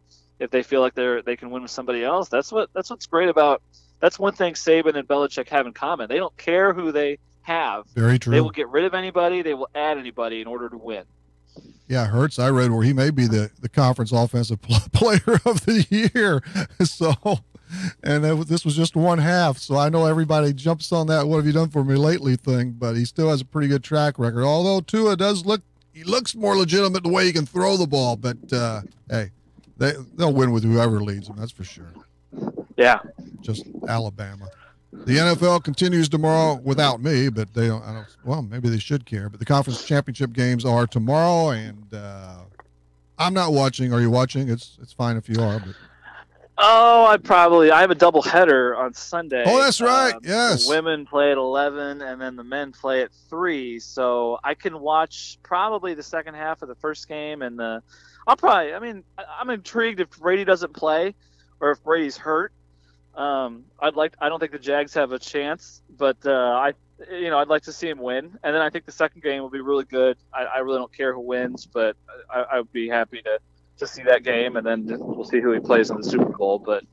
feel like they can win with somebody else, that's what's great about. That's one thing Saban and Belichick have in common. They don't care who they have. Very true. They will get rid of anybody. They will add anybody in order to win. Yeah, Hurts, I read where he may be the conference offensive player of the year. So, and this was just one half. So I know everybody jumps on that "what have you done for me lately" thing, but he still has a pretty good track record. Although Tua looks more legitimate the way he can throw the ball. But hey, they'll win with whoever leads them. That's for sure. Yeah, just Alabama. The NFL continues tomorrow without me, but they don't. Well, maybe they should care. But the conference championship games are tomorrow, and I'm not watching. Are you watching? It's fine if you are. But oh, I have a double header on Sunday. Oh, that's right. Yes. The women play at 11, and then the men play at 3. So I can watch probably the second half of the first game, and I'm intrigued if Brady doesn't play or if Brady's hurt. I don't think the Jags have a chance, but I'd like to see him win. And then I think the second game will be really good. I really don't care who wins, but I would be happy to see that game, and then we'll see who he plays in the Super Bowl. But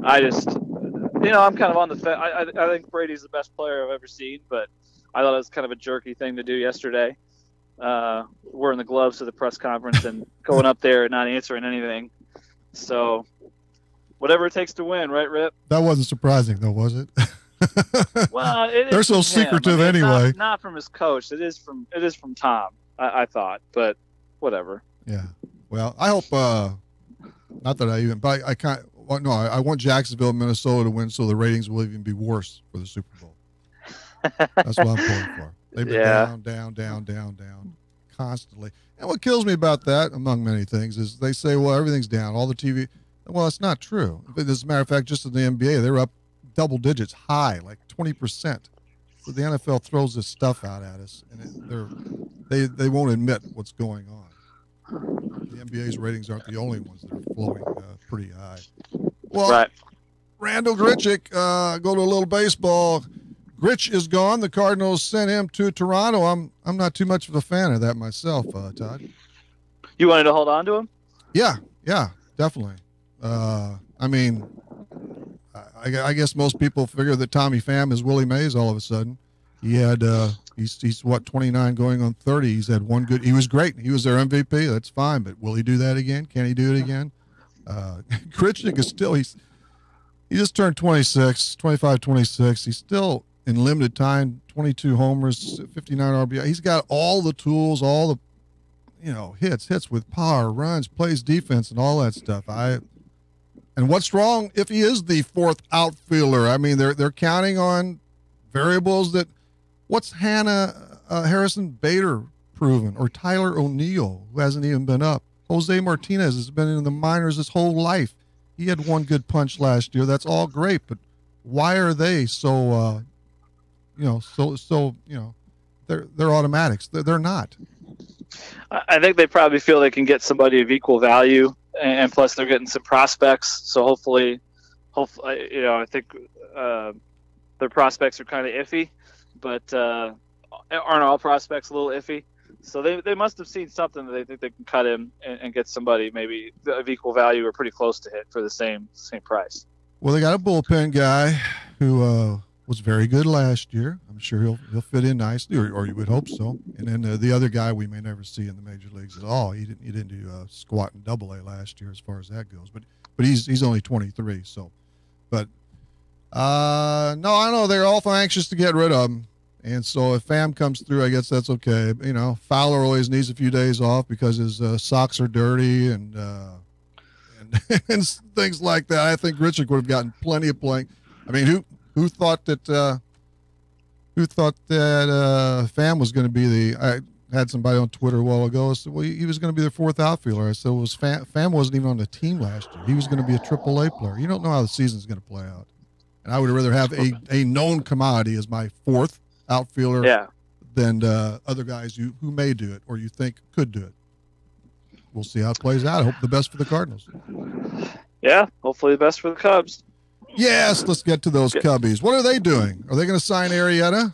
I just, I'm kind of on the fence. I think Brady's the best player I've ever seen, but I thought it was kind of a jerky thing to do yesterday, wearing the gloves to the press conference and going up there and not answering anything. So whatever it takes to win, right, Rip? that wasn't surprising, though, was it? Well, they're so secretive anyway. Not from his coach. It is from Tom. I thought, but whatever. Yeah. Well, I hope. Not that I even, but I can't. Well, no, I want Jacksonville, Minnesota to win, so the ratings will even be worse for the Super Bowl. That's what I'm pulling for. They've been down constantly. And what kills me about that, among many things, is they say, well, everything's down, all the TV. Well, it's not true. As a matter of fact, just in the NBA, they're up double digits high, like 20%. So the NFL throws this stuff out at us, and they won't admit what's going on. The NBA's ratings aren't the only ones that are flowing pretty high. Well, right. Randall Grichuk, go to a little baseball. Grich is gone. The Cardinals sent him to Toronto. I'm not too much of a fan of that myself, Todd. You wanted to hold on to him? Yeah, definitely. I mean, I guess most people figure that Tommy Pham is Willie Mays all of a sudden. He had he's what, 29 going on 30. He's had one good. He was great. He was their MVP. That's fine. But will he do that again? Can he do it again? Grichuk is still he just turned 26. He's still in limited time. 22 homers, 59 RBI. He's got all the tools, all the hits with power, runs, plays defense, and all that stuff. And what's wrong if he is the fourth outfielder? I mean, they're counting on variables that. What's Hannah Harrison Bader proven, or Tyler O'Neill, who hasn't even been up? Jose Martinez has been in the minors his whole life. He had one good punch last year. That's all great, but why are they so? They're automatics. They're not. I think they probably feel they can get somebody of equal value, and plus they're getting some prospects. So hopefully, I think their prospects are kind of iffy. But aren't all prospects a little iffy? So they must have seen something that they think they can cut him and get somebody maybe of equal value or pretty close to it for the same price. Well, they got a bullpen guy who was very good last year. I'm sure he'll fit in nicely, or you would hope so. And then the other guy we may never see in the major leagues at all. He didn't do squat in Double A last year as far as that goes. But he's only 23. So, but no, I know they're awful anxious to get rid of him. And so if Pham comes through, I guess that's okay. Fowler always needs a few days off because his socks are dirty and things like that. I think Grichuk would have gotten plenty of playing. I mean, who thought that Pham was going to be had somebody on Twitter a while ago. I said, well, he was going to be their fourth outfielder. I said, well, Pham wasn't even on the team last year. He was going to be a AAA player. You don't know how the season's going to play out. And I would rather have a known commodity as my fourth outfielder than other guys who may do it or you think could do it. We'll see how it plays out. I hope the best for the Cardinals. Yeah, hopefully the best for the Cubs. Yes, let's get to those Cubbies. What are they doing? Are they going to sign Arrieta?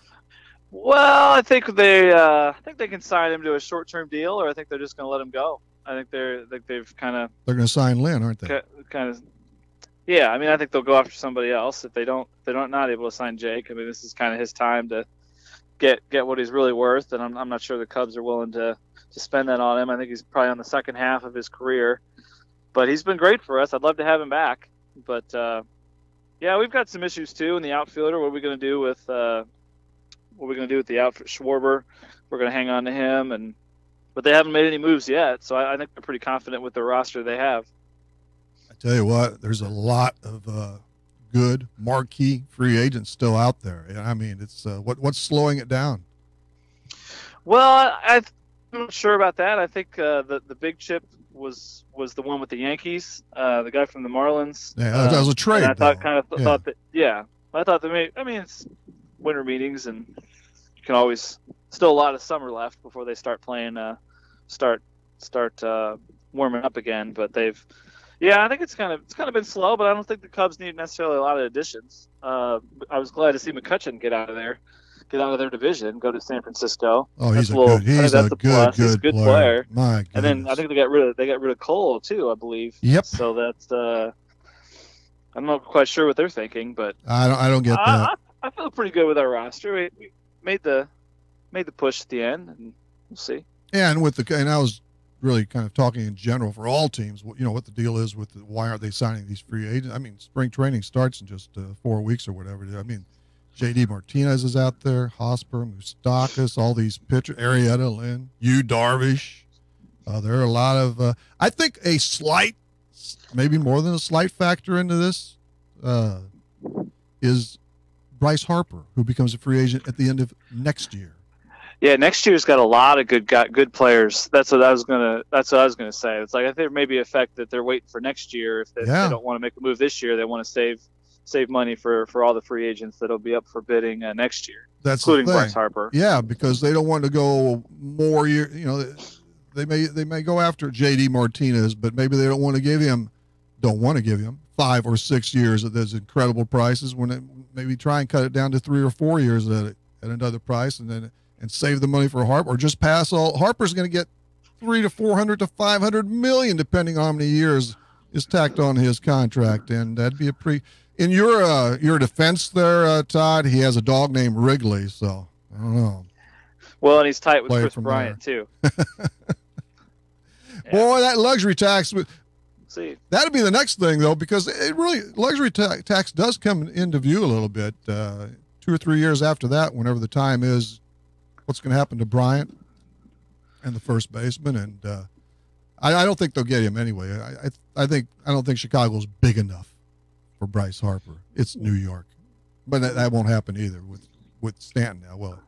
Well, I think they can sign him to a short-term deal, or I think they're just going to let him go. I think they've kind of. They're going to sign Lynn, aren't they? Kind of. Yeah, I mean, I think they'll go after somebody else if they don't. Not able to sign Jake. I mean, this is kind of his time to get what he's really worth, and I'm not sure the Cubs are willing to spend that on him. I think he's probably on the second half of his career, but he's been great for us. I'd love to have him back, but yeah, we've got some issues too in the outfielder. What are we going to do with the outfield? Schwarber, we're going to hang on to him, but they haven't made any moves yet, so I think they're pretty confident with the roster they have. I tell you what, there's a lot of good marquee free agents still out there. I mean, it's what's slowing it down? Well, I'm not sure about that. I think the big chip was the one with the Yankees, the guy from the Marlins. Yeah, that was a trade. I thought that I thought that it's winter meetings and you can always still a lot of summer left before they start playing, start warming up again. But I think it's kind of been slow. But I don't think the Cubs need necessarily a lot of additions. I was glad to see McCutchen get out of their division, go to San Francisco. Oh, he's a good player. My goodness. And then I think they got rid of Cole too, I believe. Yep. So that's I'm not quite sure what they're thinking, but I don't get that. I feel pretty good with our roster. We made the push at the end, and we'll see. Yeah, and I was really kind of talking in general for all teams. What the deal is with why aren't they signing these free agents? I mean, spring training starts in just 4 weeks or whatever. I mean. J.D. Martinez is out there, Hosper, Moustakas, all these pitchers, Arrieta, Lynn, Darvish. There are a lot of, I think a slight, maybe more than a slight factor into this is Bryce Harper, who becomes a free agent at the end of next year. Yeah, next year's got a lot of good players. That's what I was gonna say. It's like I think there may be a fact that they're waiting for next year. If they don't want to make a move this year, they want to save money for all the free agents that'll be up for bidding next year, including Bryce Harper. Yeah, because they don't want to go more year. They may go after J.D. Martinez, but maybe they don't want to give him 5 or 6 years at those incredible prices. Maybe try and cut it down to 3 or 4 years at another price, and save the money for Harper, or just pass all. Harper's going to get $300 to $400 to $500 million, depending on how many years is tacked on his contract, and that'd be in your defense there, Todd. He has a dog named Wrigley, so I don't know. Well, and he's tight with Chris Bryant too. Boy, that luxury tax. See, that'd be the next thing though, because luxury tax does come into view a little bit. 2 or 3 years after that, whenever the time is, what's going to happen to Bryant and the first baseman, and I don't think they'll get him anyway. I don't think Chicago's big enough for Bryce Harper. It's New York, but that won't happen either with Stanton now. Well,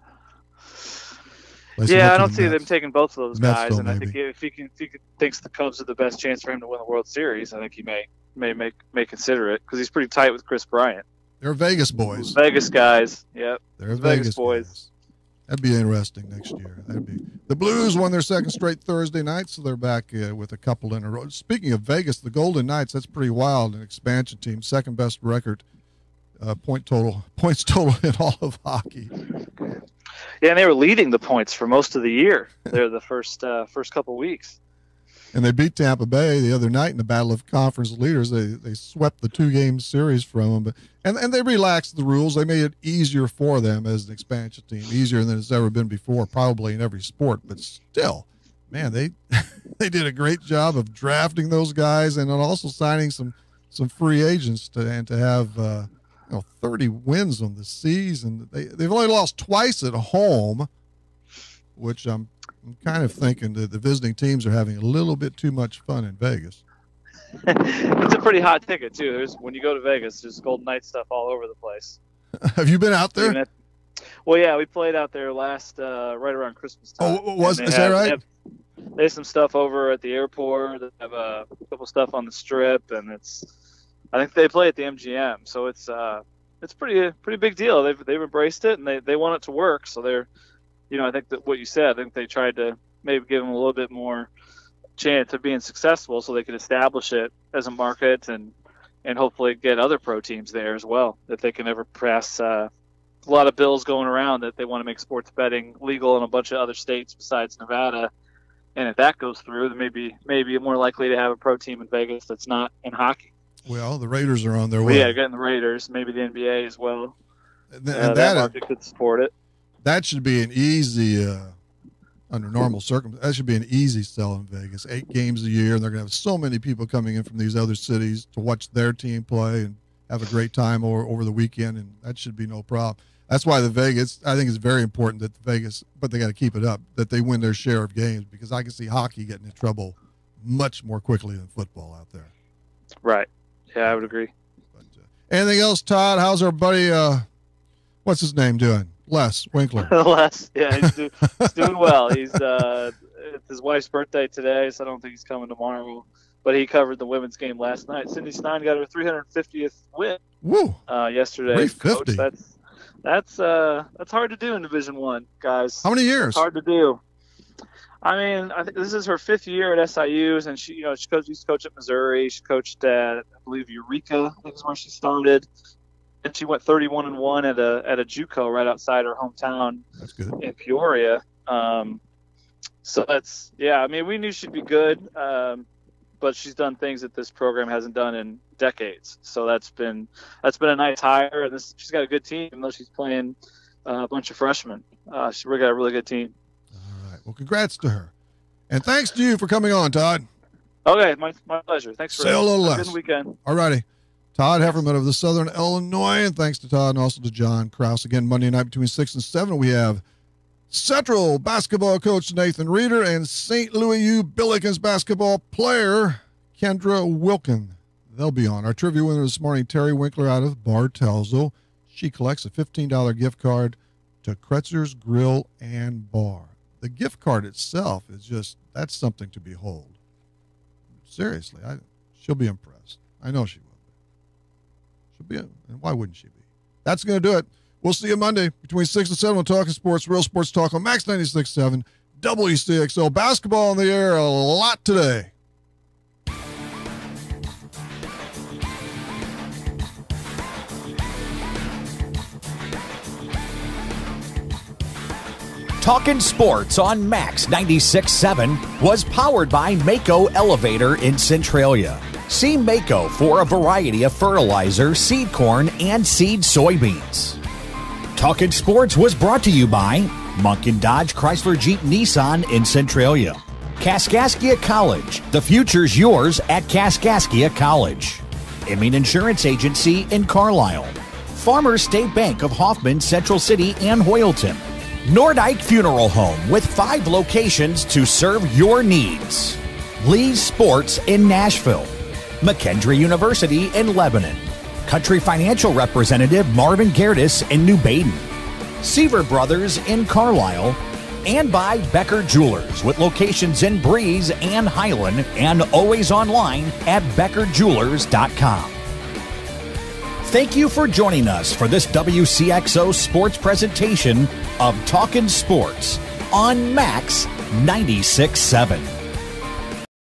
yeah, I don't see them taking both of those guys, still, and I think if he thinks the Cubs are the best chance for him to win the World Series, I think he may consider it because he's pretty tight with Chris Bryant. They're Vegas boys. Vegas guys. Yep. They're Vegas boys. Guys. That'd be interesting next year. The Blues won their second straight Thursday night, so they're back with a couple in a row. Speaking of Vegas, the Golden Knights, that's pretty wild. An expansion team, second best record, points total in all of hockey. Yeah, and they were leading the points for most of the year. They're the first couple weeks. And they beat Tampa Bay the other night in the Battle of Conference Leaders. They swept the 2-game series from them, and they relaxed the rules. They made it easier for them as an expansion team, easier than it's ever been before, probably in every sport. But still, man, they did a great job of drafting those guys and also signing some free agents to have 30 wins on the season. They've only lost twice at home, which I'm kind of thinking that the visiting teams are having a little bit too much fun in Vegas. It's a pretty hot ticket too. When you go to Vegas, there's Golden Knights stuff all over the place. Have you been out there? Well, yeah, we played out there last right around Christmas time. Oh, is that right? They have some stuff over at the airport. They have a couple stuff on the Strip, and I think they play at the MGM, so it's pretty big deal. They've embraced it, and they want it to work. So they're, I think that what you said, I think they tried to maybe give them a little bit more chance of being successful, so they could establish it as a market and hopefully get other pro teams there as well. That they can ever pass a lot of bills going around that they want to make sports betting legal in a bunch of other states besides Nevada. And if that goes through, then maybe you're more likely to have a pro team in Vegas that's not in hockey. Well, the Raiders are on their way. Yeah, getting the Raiders, maybe the NBA as well. And that market could support it. That should be an easy, under normal circumstances, that should be an easy sell in Vegas. 8 games a year, and they're going to have so many people coming in from these other cities to watch their team play and have a great time over the weekend, and that should be no problem. That's why I think it's very important that Vegas, but they got to keep it up, that they win their share of games, because I can see hockey getting in trouble much more quickly than football out there. Right. Yeah, I would agree. Anything else, Todd? How's our buddy, what's his name doing? Les Winkler. Les, yeah, he's doing well. He's it's his wife's birthday today, so I don't think he's coming tomorrow. But he covered the women's game last night. Cindy Stein got her 350th win. Woo! Yesterday. 350. Coach, that's hard to do in Division I, guys. How many years? It's hard to do. I mean, I think this is her 5th year at SIU's, and she used to coach at Missouri. She coached at, I believe, Eureka, I think is where she started. And she went 31-1 at a JUCO right outside her hometown. That's good. In Peoria. So that's, yeah, I mean, we knew she'd be good, but she's done things that this program hasn't done in decades. So that's been a nice hire, and she's got a good team, even though she's playing a bunch of freshmen. She's got a really good team. All right. Well, congrats to her. And thanks to you for coming on, Todd. Okay, my pleasure. Thanks for Say a little less. Good weekend. All righty. Todd Hefferman of the Southern Illinois, and thanks to Todd and also to John Krause. Again, Monday night between 6 and 7, we have Central basketball coach Nathan Reeder and St. Louis U Billikens basketball player Kendra Wilkin. They'll be on. Our trivia winner this morning, Terry Winkler out of Bartelso. She collects a $15 gift card to Kretzer's Grill and Bar. The gift card itself is that's something to behold. Seriously, she'll be impressed. I know she will. And why wouldn't she be? That's going to do it. We'll see you Monday between 6 and 7 on Talkin' Sports, Real Sports Talk on Max 96.7, Wcxo. Basketball in the air a lot today. Talkin' Sports on Max 96.7 was powered by Mako Elevator in Centralia. See Mako for a variety of fertilizer, seed corn, and seed soybeans. Talkin' Sports was brought to you by Munkin Dodge Chrysler Jeep Nissan in Centralia. Kaskaskia College. The future's yours at Kaskaskia College. Emin Insurance Agency in Carlisle. Farmers State Bank of Hoffman, Central City, and Hoyleton. Nordike Funeral Home with 5 locations to serve your needs. Lee's Sports in Nashville. McKendree University in Lebanon. Country Financial Representative Marvin Gerdes in New Baden. Seaver Brothers in Carlisle. And by Becker Jewelers with locations in Breeze and Highland and always online at beckerjewelers.com. Thank you for joining us for this WCXO sports presentation of Talkin' Sports on Max 96.7.